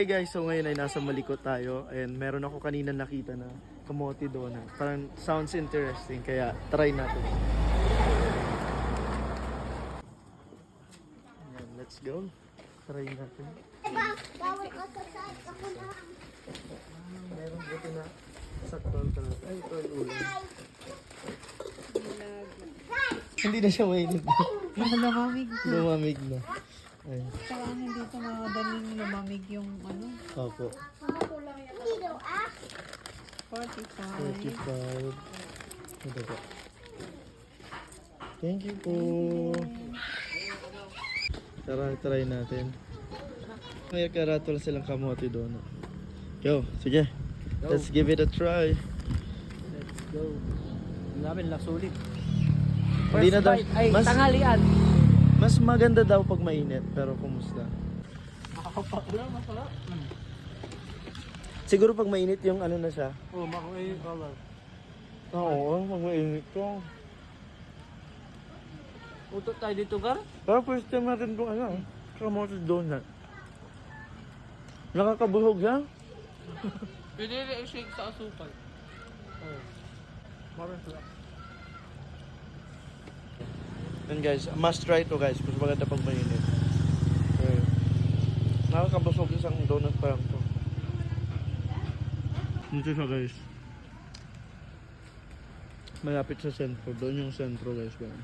Hey guys, so ngayon ay nasa Malikot tayo and meron ako kanina nakita na kamote donut. Parang sounds interesting kaya try natin. Ayan, let's go. Try natin. Bawal ka sa side. Ako na. Meron buti na saktuan talaga. Ay, ito ay ulam. Hindi na siya mainit. Lumamig. Lumamig na. Ay, Saka dito madaling lumamig yung ano, opo. Dito ah. 45. 45. Ito po. Thank you po. Try natin. May karatol silang kamote doon. Go, sige. Let's give it a try. Let's go. Ang namin lasulit. Hindi na daw. Ay, tanghalian. Mas maganda daw pag mainit, pero kumusta? Masarap. Siguro pag mainit yung ano na siya. Oh, makuha color. Oo, pag mainit to. Utot tayo dito, Gar? Pero first time natin itong ano, kamote donut. Nakakabuhog siya. Pwede rin i-shake sa asukal. Oh. Parang sarap. And guys, must try to guys, mas maganda pag mainit. Okay. Nakakabusog isang donut pa lang to. Dito siya guys. Malapit sa sentro, doon yung sentro guys. Ganun.